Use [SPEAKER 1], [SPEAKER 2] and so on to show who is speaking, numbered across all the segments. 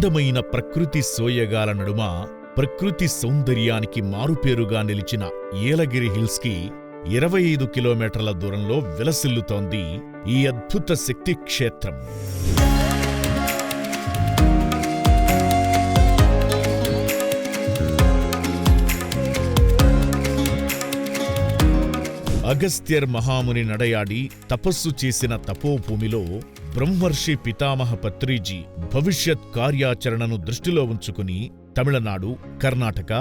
[SPEAKER 1] అందమైన ప్రకృతి సోయగాల నడుమ ప్రకృతి సౌందర్యానికి మారుపేరుగా నిలిచిన ఏలగిరి హిల్స్కి 25 కిలోమీటర్ల దూరంలో విలసిల్లుతోంది ఈ అద్భుత శక్తి క్షేత్రం. అగస్త్యర్ మహాముని నడయాడి తపస్సు చేసిన తపోభూమిలో బ్రహ్మర్షి పితామహ పత్రిజీ భవిష్యత్ కార్యాచరణను దృష్టిలో ఉంచుకుని తమిళనాడు, కర్ణాటక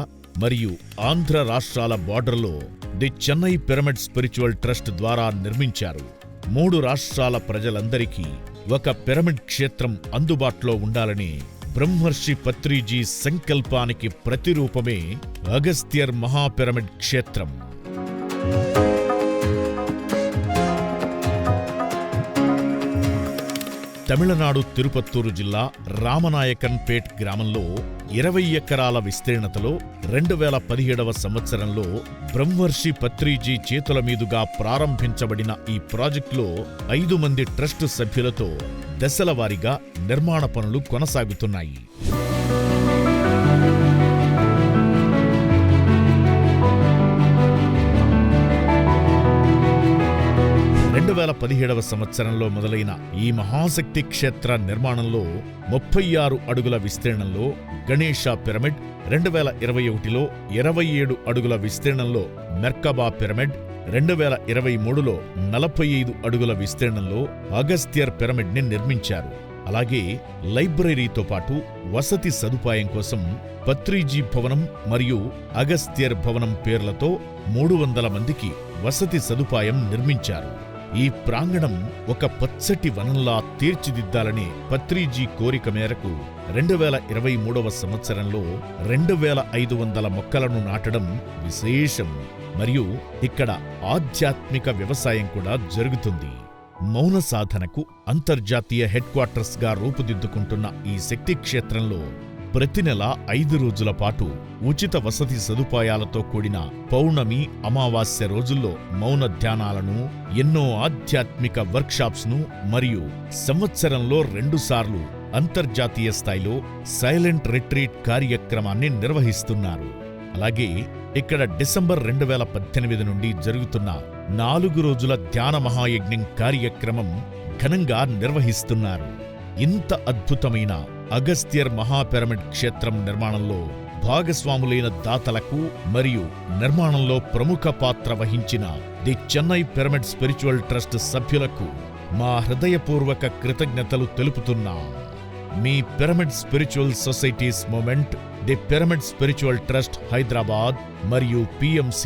[SPEAKER 1] మరియు ఆంధ్ర రాష్ట్రాల బార్డర్లో the Chennai pyramid spiritual trust ద్వారా నిర్మించారు. 3 రాష్ట్రాల ప్రజలందరికీ ఒక పిరమిడ్ క్షేత్రం అందుబాటులో ఉండాలని బ్రహ్మర్షి పత్రిజీ సంకల్పానికి ప్రతిరూపమే అగస్త్యర్ మహాపిరమిడ్ క్షేత్రం. తమిళనాడు తిరుపత్తూరు జిల్లా రామనాయకన్పేట్ గ్రామంలో 20 ఎకరాల విస్తీర్ణతలో 2017వ సంవత్సరంలో బ్రహ్మర్షి పత్రిజీ చేతుల మీదుగా ప్రారంభించబడిన ఈ ప్రాజెక్టులో 5 మంది ట్రస్ట్ సభ్యులతో దశలవారీగా నిర్మాణ పనులు కొనసాగుతున్నాయి. 2017వ సంవత్సరంలో మొదలైన ఈ మహాశక్తి క్షేత్ర నిర్మాణంలో 36 అడుగుల విస్తీర్ణంలో గణేశ పిరమిడ్, 2021లో 27 అడుగుల విస్తీర్ణంలో మెర్కబా పిరమిడ్, 2023లో 45 అడుగుల విస్తీర్ణంలో అగస్త్యర్ పిరమిడ్ని నిర్మించారు. అలాగే లైబ్రరీతో పాటు వసతి సదుపాయం కోసం పత్రిజీ భవనం మరియు అగస్త్యర్ భవనం పేర్లతో 300 మందికి వసతి సదుపాయం నిర్మించారు. ఈ ప్రాంగణం ఒక పచ్చటి వనంలా తీర్చిదిద్దాలనే పత్రిజీ కోరిక మేరకు 2023వ సంవత్సరంలో 2500 మొక్కలను నాటడం విశేషం. మరియు ఇక్కడ ఆధ్యాత్మిక వ్యవసాయం కూడా జరుగుతుంది. మౌన సాధనకు అంతర్జాతీయ హెడ్ క్వార్టర్స్గా రూపుదిద్దుకుంటున్న ఈ శక్తి క్షేత్రంలో ప్రతి నెల 5 రోజుల పాటు ఉచిత వసతి సదుపాయాలతో కూడిన పౌర్ణమి, అమావాస్య రోజుల్లో మౌన ధ్యానాలను, ఎన్నో ఆధ్యాత్మిక వర్క్షాప్స్ను మరియు సంవత్సరంలో 2 సార్లు అంతర్జాతీయ స్థాయిలో సైలెంట్ రిట్రీట్ కార్యక్రమాన్ని నిర్వహిస్తున్నారు. అలాగే ఇక్కడ డిసెంబర్ 2018 నుండి జరుగుతున్న 4 రోజుల ధ్యాన మహాయజ్ఞం కార్యక్రమం ఘనంగా నిర్వహిస్తున్నారు. ఇంత అద్భుతమైన అగస్త్యర్ మహాపిరమిడ్ క్షేత్రం నిర్మాణంలో భాగస్వాములైన దాతలకు మరియు నిర్మాణంలో ప్రముఖ పాత్ర వహించిన the Chennai pyramid spiritual trust సభ్యులకు మా హృదయపూర్వక కృతజ్ఞతలు తెలుపుతున్నాం. మీ pyramid spiritual societies movement, the pyramid spiritual trust Hyderabad మరియు PMC.